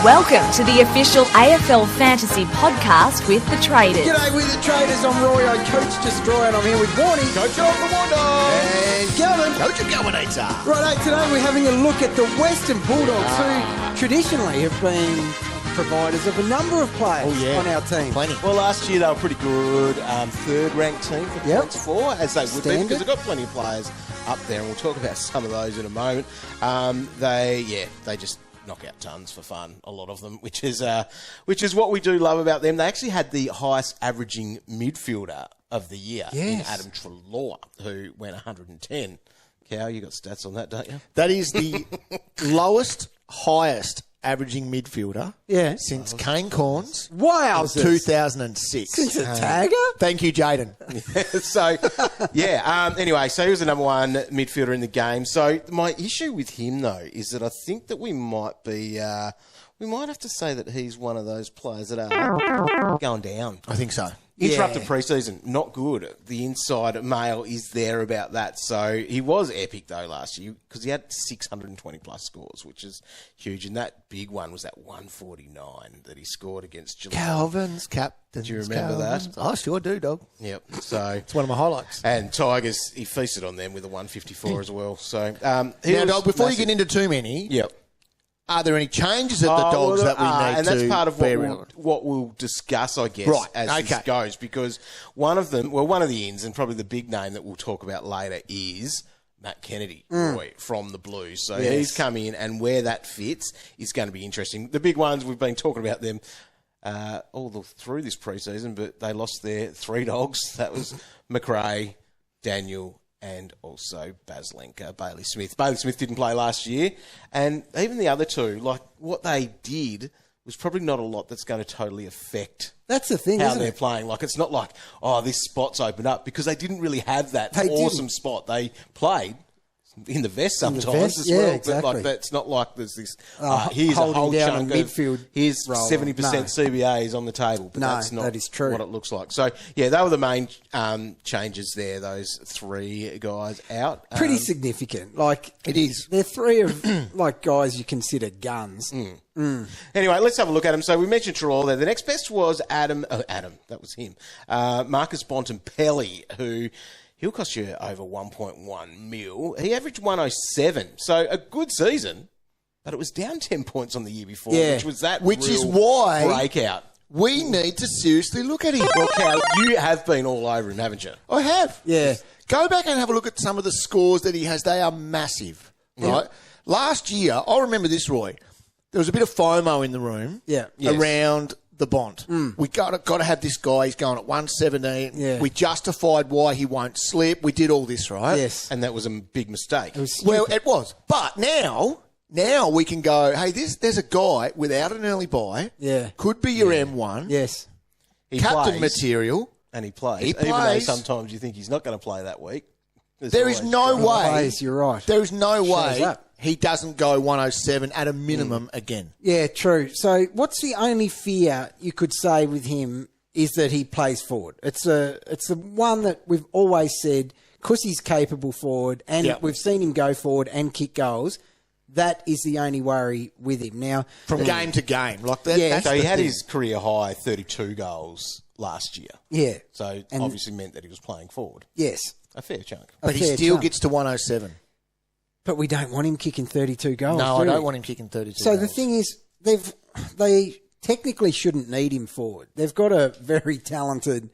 Welcome to the official AFL Fantasy podcast with the Traders. G'day with the Traders, I'm Roy, I Coach Destroyer, and I'm here with Warnie. Coach of the Bulldogs. And Calvin. Coach of Governator. Right, today we're having a look at the Western Bulldogs, who traditionally have been providers of a number of players on our team. Plenty. Well, last year they were pretty good. Third-ranked team for points for, as they would be, because they've got plenty of players up there, and we'll talk about some of those in a moment. They just knock out tons for fun, a lot of them, which is what we do love about them. They actually had the highest averaging midfielder of the year in Adam Treloar, who went 110. Cow, you got stats on that, don't you? That is the highest averaging midfielder since Kane Corns. Wow. 2006. Since a tagger? Thank you, Jaden. Anyway, so he was the number one midfielder in the game. So my issue with him, though, is that I think that we might have to say that he's one of those players that are going down. I think so. Interrupted preseason, not good. The inside mail is there about that. So he was epic, though, last year because he had 620-plus scores, which is huge. And that big one was that 149 that he scored against Geelong. Calvin's captain. Do you remember that? I sure do, dog. Yep. So it's one of my highlights. And Tigers, he feasted on them with a 154 as well. So now, dog, before you get into too many, are there any changes at the Dogs that we need and to that's part of what we'll discuss, I guess, as this goes. Because one of the ins, and probably the big name that we'll talk about later, is Matt Kennedy, Roy, from the Blues. So he's come in, and where that fits is going to be interesting. The big ones, we've been talking about them through this preseason, but they lost their three dogs. That was McRae, Daniel, and also Baslenka, Bailey Smith. Bailey Smith didn't play last year. And even the other two, like what they did was probably not a lot that's going to totally affect That's the thing, how isn't they're it? playing. Like it's not like, this spot's opened up, because they didn't really have that spot. They played in the vest sometimes as well. Exactly. But it's not like there's this, here's a holding whole down chunk a midfield. Here's role. 70% CBAs on the table. But that's not what it looks like. So, they were the main changes there, those three guys out. Pretty significant. Like, it is. They're three of, guys you consider guns. Anyway, let's have a look at them. So we mentioned Treloar there. The next best was Adam, that was him. Marcus Bontempelli, who... He'll cost you over 1.1 mil. He averaged 107. So a good season, but it was down 10 points on the year before, which is why breakout. We need to seriously look at him. Well, Cal, you have been all over him, haven't you? I have. Yeah. Go back and have a look at some of the scores that he has. They are massive, right? Last year, I remember this, Roy. There was a bit of FOMO in the room around the Bont. We got to have this guy. He's going at 117. Yeah. We justified why he won't slip. We did all this, right? Yes. And that was a big mistake. It was. But now we can go, hey, there's a guy without an early buy. Yeah. Could be your M1. Yes. He Captain plays, material. and he plays. He Even though plays. sometimes you think he's not going to play that week. There is no way. You're right. There is no way up. he doesn't go 107 at a minimum again. Yeah, true. So what's the only fear you could say with him is that he plays forward. It's the one that we've always said, because he's capable forward and we've seen him go forward and kick goals, that is the only worry with him. Now, From game to game. Like that. So he had his career high 32 goals last year. Yeah. So obviously meant that he was playing forward. Yes. A fair chunk. But he still gets to 107. But we don't want him kicking 32 goals. No, do I don't we? want him kicking 32 So goals. the thing is, they technically shouldn't need him forward. They've got a very talented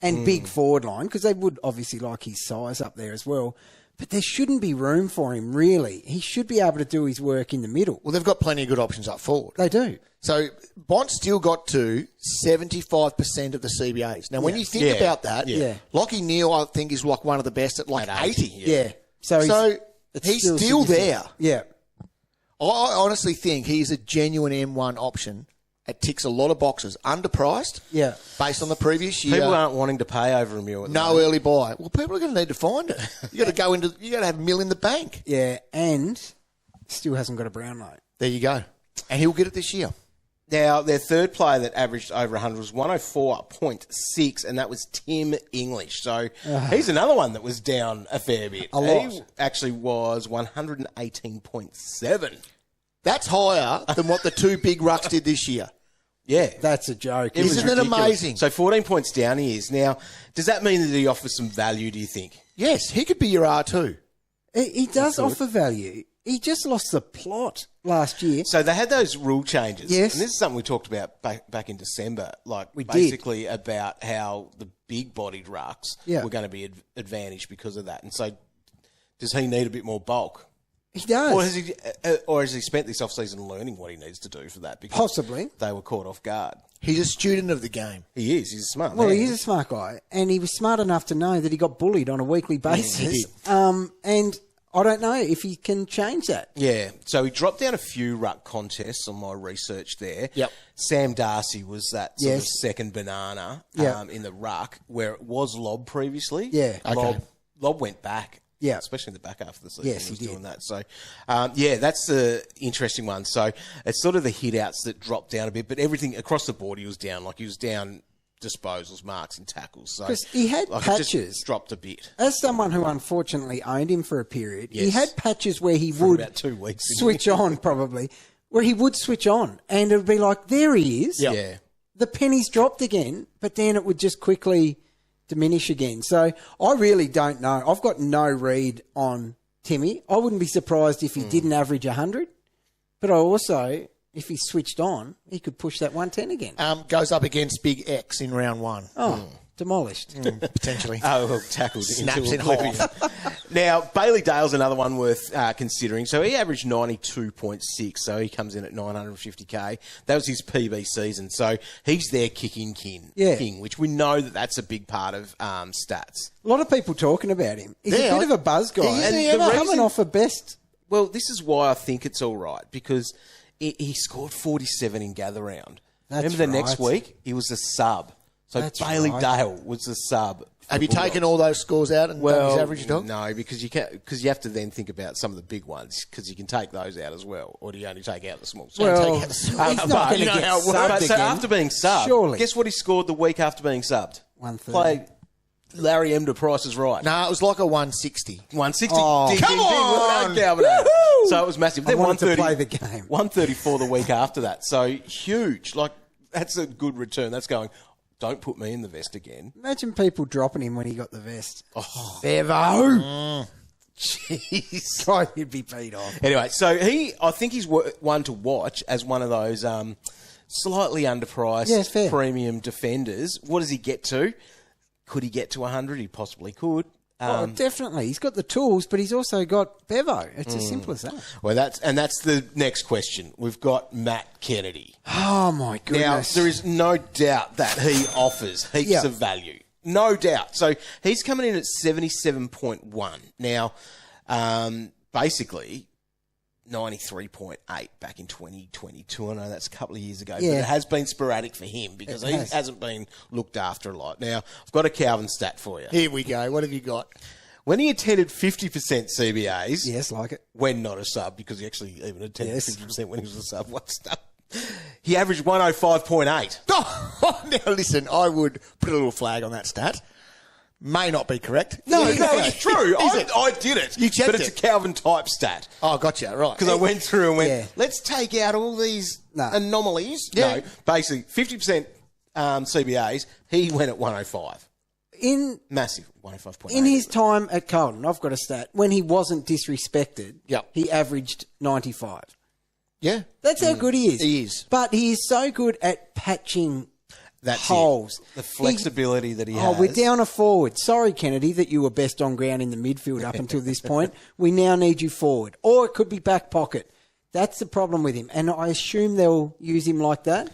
and big forward line, because they would obviously like his size up there as well. But there shouldn't be room for him, really. He should be able to do his work in the middle. Well, they've got plenty of good options up forward. They do. So Bont still got to 75% of the CBAs. Now, when you think about that, Lachie Neale, I think, is like one of the best at like 80. Yeah. So he's still there. Yeah. I honestly think he's a genuine M1 option. It ticks a lot of boxes. Underpriced. Yeah. Based on the previous year. People aren't wanting to pay over $1 million. No early buy. Well, people are going to need to find it. You got to have $1 million in the bank. Yeah. And still hasn't got a brown note. There you go. And he'll get it this year. Now, their third player that averaged over 100 was 104.6, and that was Tim English. So he's another one that was down a fair bit. A lot. He actually was 118.7. That's higher than what the two big rucks did this year. Yeah. That's a joke. Isn't it amazing? So 14 points down he is. Now, does that mean that he offers some value, do you think? Yes, he could be your R2. He does offer value. He just lost the plot last year. So they had those rule changes. Yes. And this is something we talked about back in December. Like, we basically about how the big-bodied rucks Yeah. were going to be advantaged because of that. And so does he need a bit more bulk? He does. Or has he spent this off-season learning what he needs to do for that? Because Possibly. they were caught off guard. He's a student of the game. He is. He's a smart Well, man. he is a smart guy, and he was smart enough to know that he got bullied on a weekly basis. And I don't know if he can change that. Yeah. So he dropped down a few ruck contests on my research there. Yep. Sam Darcy was that sort of Yes. second banana Yeah. in the ruck, where it was Lob previously. Yeah. Okay. Lob went back. Yeah. Especially in the back half of the season. Yes, he was he did. doing that. So, yeah, that's the interesting one. So it's sort of the hit-outs that dropped down a bit, but everything across the board he was down. Like, he was down disposals, marks and tackles. So 'Cause he had it just patches. dropped a bit. As someone who unfortunately owned him for a period, he Yes. had patches where he For would about 2 weeks. switch on, probably, where he would switch on, and it would be like, there he is. Yep. Yeah. The pennies dropped again, but then it would just quickly diminish again. So I really don't know. I've got no read on Timmy. I wouldn't be surprised if he didn't average 100, but I also, if he switched on, he could push that 110 again. Goes up against Big X in round one. Demolished. Potentially. Oh, tackled Snaps into in oblivion. half. Now, Bailey Dale's another one worth considering. So he averaged 92.6, so he comes in at 950k. That was his PB season. So he's their kicking king, which we know that that's a big part of stats. A lot of people talking about him. He's a bit of a buzz guy. Isn't he And ever? coming off a best. Well, this is why I think it's all right, because he scored 47 in gather round. That's Remember the next right. week? He was a sub. So That's Bailey right. Dale was the sub. Have you taken all those scores out and done his average dog? No, because you have to then think about some of the big ones, because you can take those out as well, or do you only take out the small? Well, take he's out not going to you know get how it works. subbed But so again. after being subbed, Surely. guess what he scored the week after being subbed? 130. Play Larry Emder, Price is Right. No, it was like a 160. 160. Oh, Ding, come ding, ding. Well on. done, Calvin. So it was massive. I Then wanted to 130 play the game. 134 the week after that. So huge. Like, that's a good return. That's going, don't put me in the vest again. Imagine people dropping him when he got the vest. Oh. Bevo! Jeez. God, you'd be beat off. Anyway, so I think he's one to watch as one of those slightly underpriced Yeah, fair. premium defenders. What does he get to? Could he get to 100? He possibly could. Oh, definitely. He's got the tools, but he's also got Bevo. It's as simple as that. Well, that's the next question. We've got Matt Kennedy. Oh, my Now, goodness. there is no doubt that he offers heaps of value. No doubt. So he's coming in at 77.1. Now, basically 93.8 back in 2022. I know that's a couple of years ago, but it has been sporadic for him because he hasn't been looked after a lot. Now, I've got a Calvin stat for you. Here we go. What have you got? When he attended 50% CBAs, Yes, like it. when not a sub, because he actually even attended Yes. 50% when he was a sub, what's that? He averaged 105.8. Oh, now listen, I would put a little flag on that stat. May not be correct. No, it's true. Is it? I did it. You checked but it's it? a Calvin type stat. Oh, gotcha, right. Because I went through and went, Yeah. let's take out all these No. anomalies. Yeah. No, basically 50% CBAs, he went at 105. Massive, 105.8. In his time at Carlton, I've got a stat. When he wasn't disrespected, Yep. he averaged 95. Yeah. That's how good he is. He is. But he is so good at patching That's holes. it. The flexibility that he Oh, has. we're down a forward. Sorry, Kennedy, that you were best on ground in the midfield up until this point. We now need you forward. Or it could be back pocket. That's the problem with him. And I assume they'll use him like that.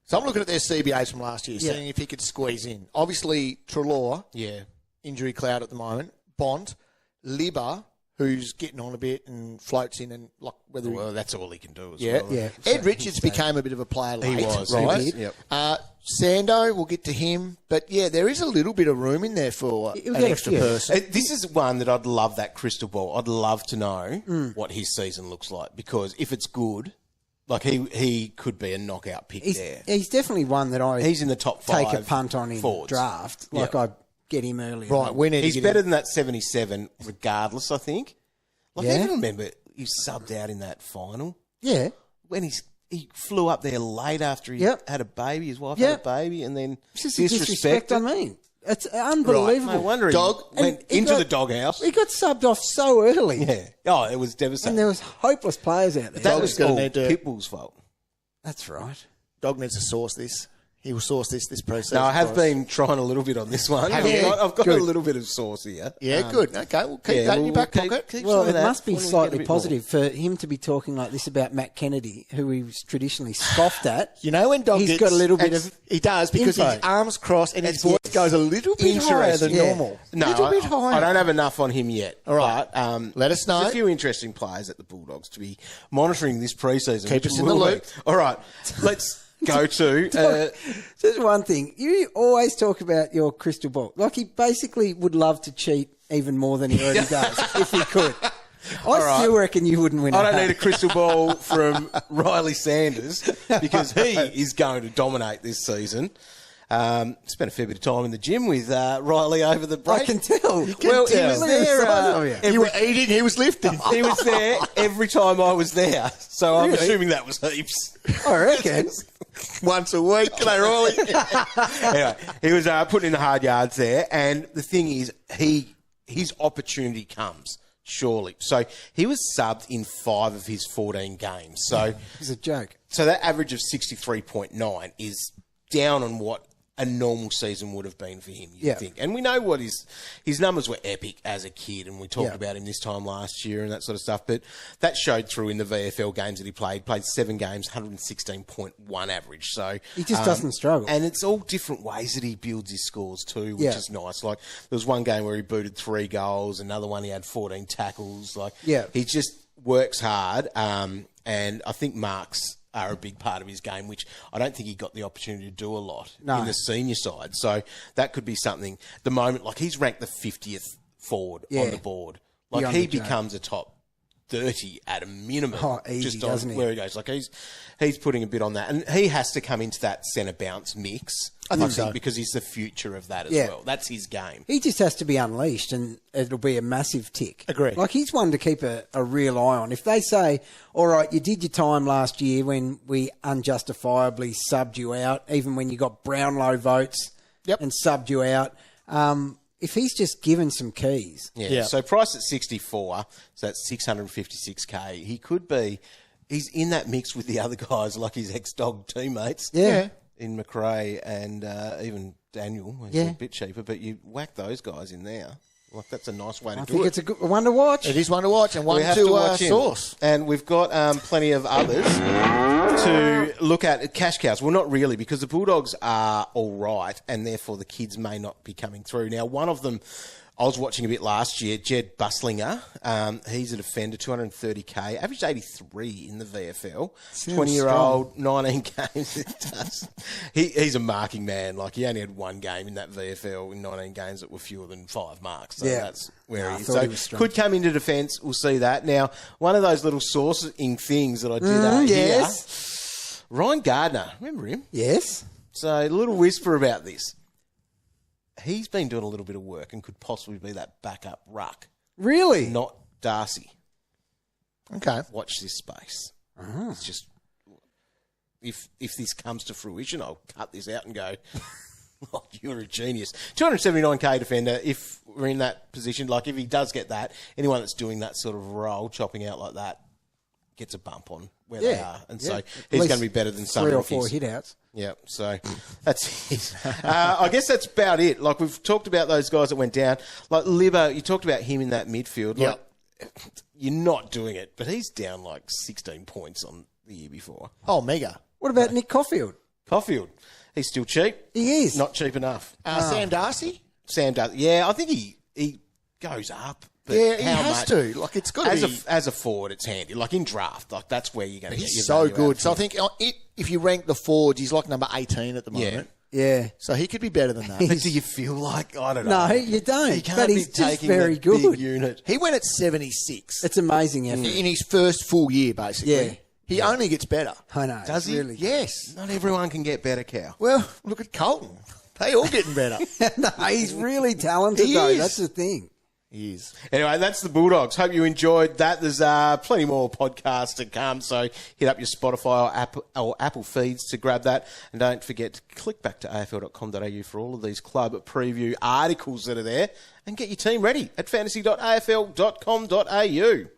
So I'm looking at their CBAs from last year, seeing if he could squeeze in. Obviously, Treloar, injury cloud at the moment. Bont, Libba, who's getting on a bit and floats in and like whether Well, that's all he can do as yeah, well. Yeah. Ed Richards became a bit of a player late. He was. right? He did. Yep. Sando, we'll get to him, but yeah, there is a little bit of room in there for He'll an get a extra few. person. This is one that I'd love that crystal ball. I'd love to know what his season looks like, because if it's good, like he could be a knockout pick there. He's definitely one that I He's in the top 5. take a punt on in forwards. draft. Like I get him earlier. Right, we need He's to get better him. than that 77, regardless, I think. Like, I Yeah? even remember he subbed out in that final. Yeah. When he flew up there late after he had a baby, his wife had a baby, and then it's just disrespect. I mean, it's unbelievable. Right. No wonder Dog went into the doghouse. He got subbed off so early. Yeah. Oh, it was devastating. And there was hopeless players out there. That was all Pitbull's fault. That's right. Dog needs to source this. He will source this pre-season. No, I have been trying a little bit on this one. I've got a little bit of sauce here. Yeah, good. Okay, we'll keep that in your back pocket. Well, it must be slightly positive for him to be talking like this about Matt Kennedy, who he's traditionally scoffed at. You know when Dog he's got a little bit of he does because info. his arms cross and his voice goes a little bit higher than normal. No, little bit higher. I don't have enough on him yet. All right, let us know. There's a few interesting players at the Bulldogs to be monitoring this pre-season. Keep us in the loop. All right, let's go to... just one thing. You always talk about your crystal ball. Like, he basically would love to cheat even more than he already does, if he could. I still reckon you wouldn't win. I don't need a crystal ball from Ryley Sanders because he is going to dominate this season. Spent a fair bit of time in the gym with Ryley over the break. I can tell. He was there. You were eating, he was lifting. He was there every time I was there. So I'm assuming that was heaps. I reckon. Once a week. G'day, Ryley. Anyway, he was putting in the hard yards there. And the thing is, his opportunity comes. Surely. So he was subbed in 5 of his 14 games. So it's a joke. So that average of 63.9 is down on what a normal season would have been for him, you'd think. And we know what his numbers were epic as a kid, and we talked about him this time last year and that sort of stuff. But that showed through in the VFL games that he played. Played 7 games, 116.1 average. So he just doesn't struggle. And it's all different ways that he builds his scores too, which is nice. Like, there was one game where he booted 3 goals, another one he had 14 tackles. Like, he just works hard, and I think marks are a big part of his game, which I don't think he got the opportunity to do a lot in the senior side. So that could be something. The moment, like, he's ranked the 50th forward on the board. Like, he becomes a top 30 at a minimum. Oh, easy, just on doesn't he? where he goes. Like, he's putting a bit on that. And he has to come into that centre bounce mix. I think so. Because he's the future of that as well. That's his game. He just has to be unleashed and it'll be a massive tick. Agree. Like, he's one to keep a real eye on. If they say, all right, you did your time last year when we unjustifiably subbed you out, even when you got Brownlow votes and subbed you out, if he's just given some keys. Yeah. So price at 64, so that's 656K. He could be, he's in that mix with the other guys, like his ex-Dog teammates. Yeah. In McRae and even Daniel, who's a bit cheaper, but you whack those guys in there. Like, that's a nice way to do it. I think it's a good one to watch. It is one to watch and one to source. And we've got plenty of others to look at. Cash cows. Well, not really, because the Bulldogs are all right, and therefore the kids may not be coming through. Now, one of them I was watching a bit last year, Jed Buslinger. He's a defender, 230K, averaged 83 in the VFL. 20-year-old, 19 games. He's a marking man. Like, he only had 1 game in that VFL in 19 games that were fewer than 5 marks. So that's where he is. So could come into defence. We'll see that. Now, one of those little sourcing things that I did here, Ryan Gardner. Remember him? Yes. So a little whisper about this. He's been doing a little bit of work and could possibly be that backup ruck. Really? Not Darcy. Okay. Watch this space. It's just, if this comes to fruition, I'll cut this out and go, oh, you're a genius. 279K defender, if we're in that position, like, if he does get that, anyone that's doing that sort of role, chopping out like that, gets a bump on where they are. And so he's going to be better than some 3 or 4 hit outs. Yeah, so that's it. I guess that's about it. Like, we've talked about those guys that went down. Like, Libbo, you talked about him in that midfield. Like, you're not doing it, but he's down like 16 points on the year before. Oh, mega. What about Nick Caulfield? Caulfield, he's still cheap. He is. Not cheap enough. Sam Darcy? Sam Darcy. Yeah, I think he goes up. But he has to. Like, it's got to be. As a forward, it's handy. Like, in draft, like, that's where you're going to get your so value good. out. So I think if you rank the forwards, he's like number 18 at the moment. Yeah. So he could be better than that. But do you feel like, I don't know. No, you don't. You can't but be he's just taking very that good. Big unit. He went at 76. It's amazing effort. In his first full year, basically. Yeah. He only gets better. I know. Does he? Really Yes. Not everyone can get better, Cow. Well, look at Colton. They all getting better. No, he's really talented, He though. is. That's the thing. He is. Anyway, that's the Bulldogs. Hope you enjoyed that. There's plenty more podcasts to come, so hit up your Spotify or Apple feeds to grab that. And don't forget to click back to afl.com.au for all of these club preview articles that are there and get your team ready at fantasy.afl.com.au.